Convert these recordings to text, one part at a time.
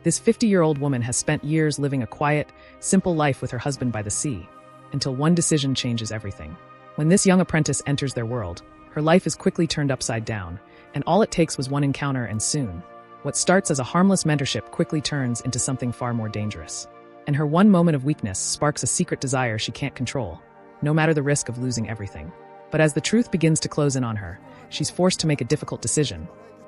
This 50-year-old woman has spent years living a quiet, simple life with her husband by the sea, until one decision changes everything. When this young apprentice enters their world, her life is quickly turned upside down, and all it takes was one encounter, and soon, what starts as a harmless mentorship quickly turns into something far more dangerous. And her one moment of weakness sparks a secret desire she can't control, no matter the risk of losing everything. But as the truth begins to close in on her, she's forced to make a difficult decision,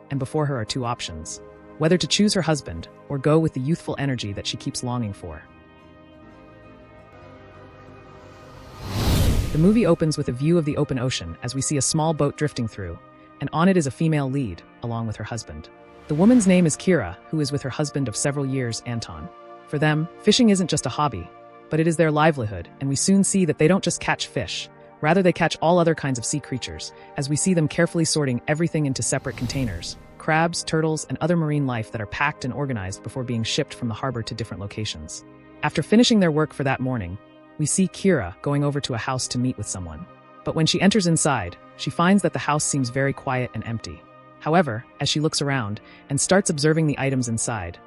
and before her are two options: whether to choose her husband or go with the youthful energy that she keeps longing for. The movie opens with a view of the open ocean as we see a small boat drifting through, and on it is a female lead, along with her husband. The woman's name is Kira, who is with her husband of several years, Anton. For them, fishing isn't just a hobby, but it is their livelihood, and we soon see that they don't just catch fish. Rather, they catch all other kinds of sea creatures, as we see them carefully sorting everything into separate containers: crabs, turtles, and other marine life that are packed and organized before being shipped from the harbor to different locations. After finishing their work for that morning, we see Kira going over to a house to meet with someone. But when she enters inside, she finds that the house seems very quiet and empty. However, as she looks around and starts observing the items inside,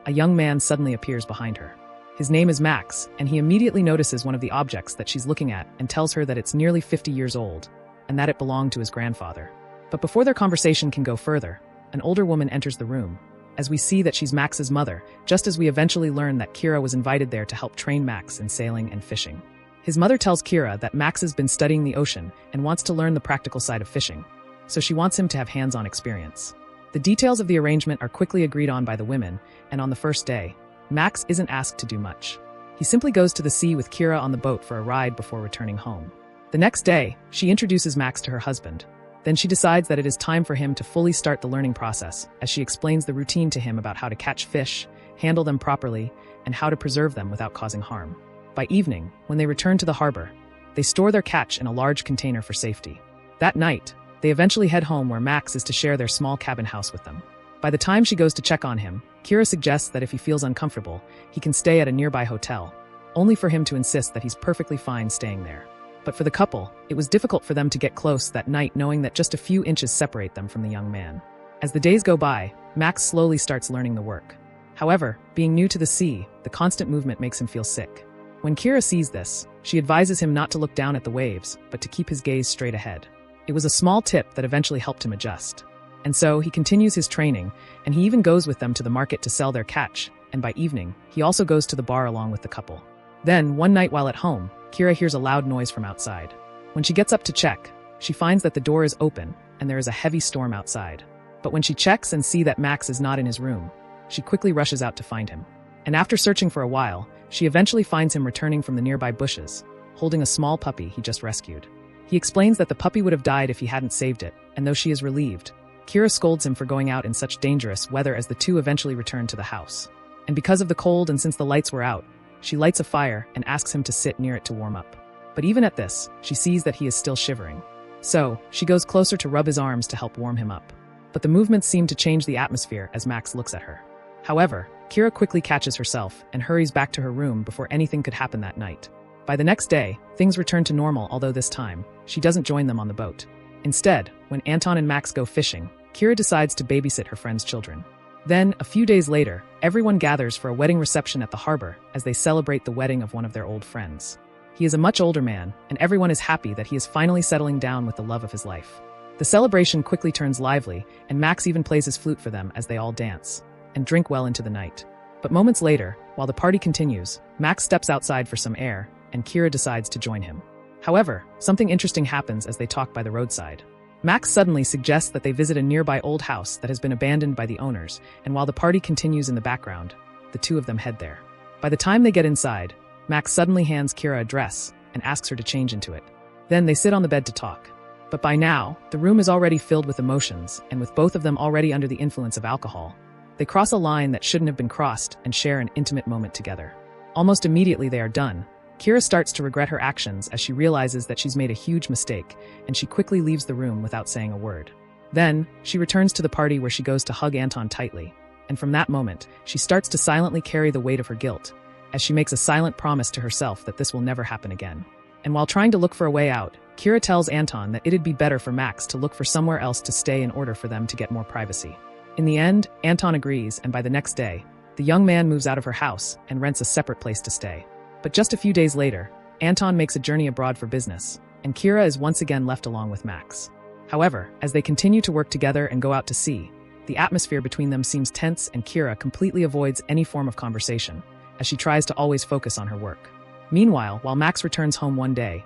a young man suddenly appears behind her. His name is Max, and he immediately notices one of the objects that she's looking at and tells her that it's nearly 50 years old, and that it belonged to his grandfather. But before their conversation can go further, an older woman enters the room, as we see that she's Max's mother, just as we eventually learn that Kira was invited there to help train Max in sailing and fishing. His mother tells Kira that Max has been studying the ocean and wants to learn the practical side of fishing, so she wants him to have hands-on experience. The details of the arrangement are quickly agreed on by the women, and on the first day, Max isn't asked to do much. He simply goes to the sea with Kira on the boat for a ride before returning home. The next day, she introduces Max to her husband. Then she decides that it is time for him to fully start the learning process, as she explains the routine to him about how to catch fish, handle them properly, and how to preserve them without causing harm. By evening, when they return to the harbor, they store their catch in a large container for safety. That night, they eventually head home where Max is to share their small cabin house with them. By the time she goes to check on him, Kira suggests that if he feels uncomfortable, he can stay at a nearby hotel, only for him to insist that he's perfectly fine staying there. But for the couple, it was difficult for them to get close that night, knowing that just a few inches separate them from the young man. As the days go by, Max slowly starts learning the work. However, being new to the sea, the constant movement makes him feel sick. When Kira sees this, she advises him not to look down at the waves, but to keep his gaze straight ahead. It was a small tip that eventually helped him adjust. And so, he continues his training, and he even goes with them to the market to sell their catch, and by evening, he also goes to the bar along with the couple. Then, one night while at home, Kira hears a loud noise from outside. When she gets up to check, she finds that the door is open, and there is a heavy storm outside. But when she checks and sees that Max is not in his room, she quickly rushes out to find him. And after searching for a while, she eventually finds him returning from the nearby bushes, holding a small puppy he just rescued. He explains that the puppy would have died if he hadn't saved it, and though she is relieved, Kira scolds him for going out in such dangerous weather as the two eventually return to the house. And because of the cold and since the lights were out, she lights a fire and asks him to sit near it to warm up. But even at this, she sees that he is still shivering. So, she goes closer to rub his arms to help warm him up. But the movements seem to change the atmosphere as Max looks at her. However, Kira quickly catches herself and hurries back to her room before anything could happen that night. By the next day, things return to normal, although this time, she doesn't join them on the boat. Instead, when Anton and Max go fishing, Kira decides to babysit her friend's children. Then, a few days later, everyone gathers for a wedding reception at the harbor as they celebrate the wedding of one of their old friends. He is a much older man, and everyone is happy that he is finally settling down with the love of his life. The celebration quickly turns lively, and Max even plays his flute for them as they all dance and drink well into the night. But moments later, while the party continues, Max steps outside for some air, and Kira decides to join him. However, something interesting happens as they talk by the roadside. Max suddenly suggests that they visit a nearby old house that has been abandoned by the owners, and while the party continues in the background, the two of them head there. By the time they get inside, Max suddenly hands Kira a dress and asks her to change into it. Then they sit on the bed to talk. But by now, the room is already filled with emotions, and with both of them already under the influence of alcohol, they cross a line that shouldn't have been crossed and share an intimate moment together. Almost immediately they are done. Kira starts to regret her actions as she realizes that she's made a huge mistake, and she quickly leaves the room without saying a word. Then, she returns to the party where she goes to hug Anton tightly, and from that moment, she starts to silently carry the weight of her guilt, as she makes a silent promise to herself that this will never happen again. And while trying to look for a way out, Kira tells Anton that it'd be better for Max to look for somewhere else to stay in order for them to get more privacy. In the end, Anton agrees, and by the next day, the young man moves out of her house and rents a separate place to stay. But just a few days later, Anton makes a journey abroad for business, and Kira is once again left along with Max. However, as they continue to work together and go out to sea, the atmosphere between them seems tense and Kira completely avoids any form of conversation, as she tries to always focus on her work. Meanwhile, while Max returns home one day,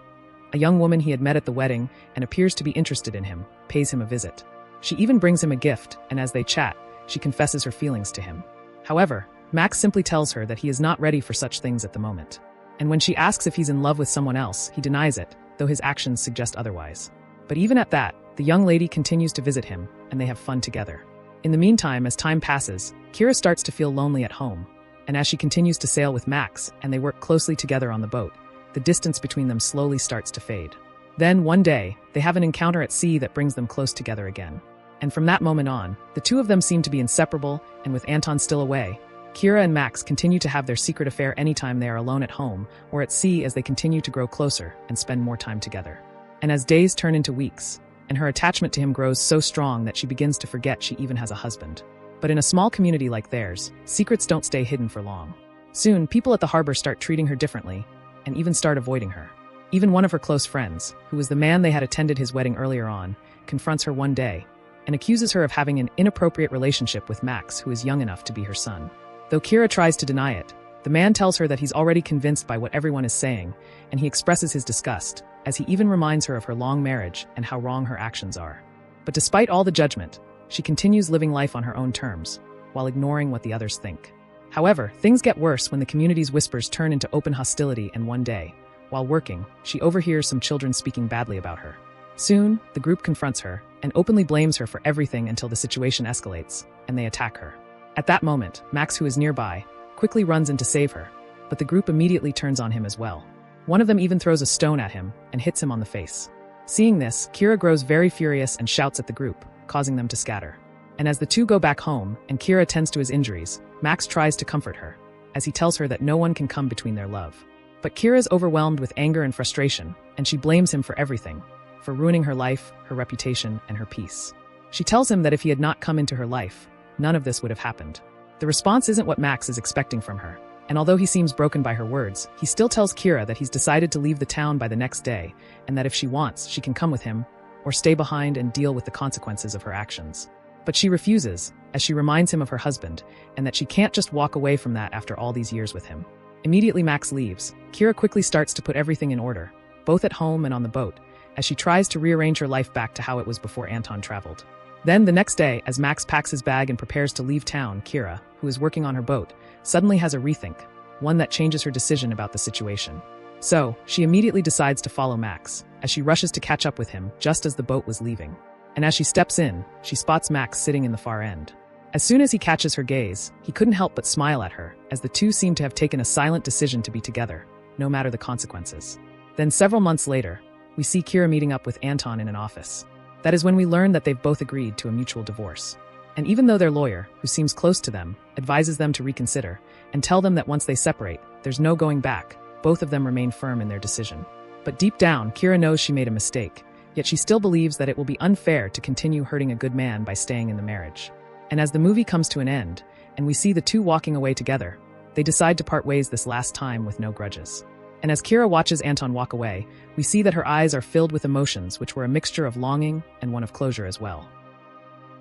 a young woman he had met at the wedding and appears to be interested in him pays him a visit. She even brings him a gift, and as they chat, she confesses her feelings to him. However, Max simply tells her that he is not ready for such things at the moment. And when she asks if he's in love with someone else, he denies it, though his actions suggest otherwise. But even at that, the young lady continues to visit him, and they have fun together. In the meantime, as time passes, Kira starts to feel lonely at home, and as she continues to sail with Max and they work closely together on the boat, the distance between them slowly starts to fade. Then, one day, they have an encounter at sea that brings them close together again. And from that moment on, the two of them seem to be inseparable, and with Anton still away, Kira and Max continue to have their secret affair anytime they are alone at home or at sea as they continue to grow closer and spend more time together. And as days turn into weeks, and her attachment to him grows so strong that she begins to forget she even has a husband. But in a small community like theirs, secrets don't stay hidden for long. Soon, people at the harbor start treating her differently, and even start avoiding her. Even one of her close friends, who was the man they had attended his wedding earlier on, confronts her one day and accuses her of having an inappropriate relationship with Max, who is young enough to be her son. Though Kira tries to deny it, the man tells her that he's already convinced by what everyone is saying, and he expresses his disgust, as he even reminds her of her long marriage and how wrong her actions are. But despite all the judgment, she continues living life on her own terms, while ignoring what the others think. However, things get worse when the community's whispers turn into open hostility, and one day, while working, she overhears some children speaking badly about her. Soon, the group confronts her and openly blames her for everything until the situation escalates, and they attack her. At that moment, Max, who is nearby, quickly runs in to save her, but the group immediately turns on him as well. One of them even throws a stone at him and hits him on the face. Seeing this, Kira grows very furious and shouts at the group, causing them to scatter. And as the two go back home and Kira tends to his injuries, Max tries to comfort her, as he tells her that no one can come between their love. But Kira is overwhelmed with anger and frustration, and she blames him for everything, for ruining her life, her reputation, and her peace. She tells him that if he had not come into her life, none of this would have happened. The response isn't what Max is expecting from her, and although he seems broken by her words, he still tells Kira that he's decided to leave the town by the next day, and that if she wants, she can come with him, or stay behind and deal with the consequences of her actions. But she refuses, as she reminds him of her husband, and that she can't just walk away from that after all these years with him. Immediately Max leaves, Kira quickly starts to put everything in order, both at home and on the boat, as she tries to rearrange her life back to how it was before Anton traveled. Then, the next day, as Max packs his bag and prepares to leave town, Kira, who is working on her boat, suddenly has a rethink, one that changes her decision about the situation. So, she immediately decides to follow Max, as she rushes to catch up with him just as the boat was leaving. And as she steps in, she spots Max sitting in the far end. As soon as he catches her gaze, he couldn't help but smile at her, as the two seem to have taken a silent decision to be together, no matter the consequences. Then several months later, we see Kira meeting up with Anton in an office. That is when we learn that they've both agreed to a mutual divorce. And even though their lawyer, who seems close to them, advises them to reconsider and tell them that once they separate, there's no going back, both of them remain firm in their decision. But deep down, Kira knows she made a mistake, yet she still believes that it will be unfair to continue hurting a good man by staying in the marriage. And as the movie comes to an end, and we see the two walking away together, they decide to part ways this last time with no grudges. And as Kira watches Anton walk away, we see that her eyes are filled with emotions which were a mixture of longing and one of closure as well.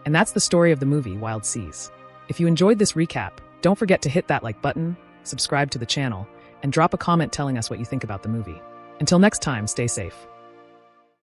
And that's the story of the movie Wild Seas. If you enjoyed this recap, don't forget to hit that like button, subscribe to the channel, and drop a comment telling us what you think about the movie. Until next time, stay safe.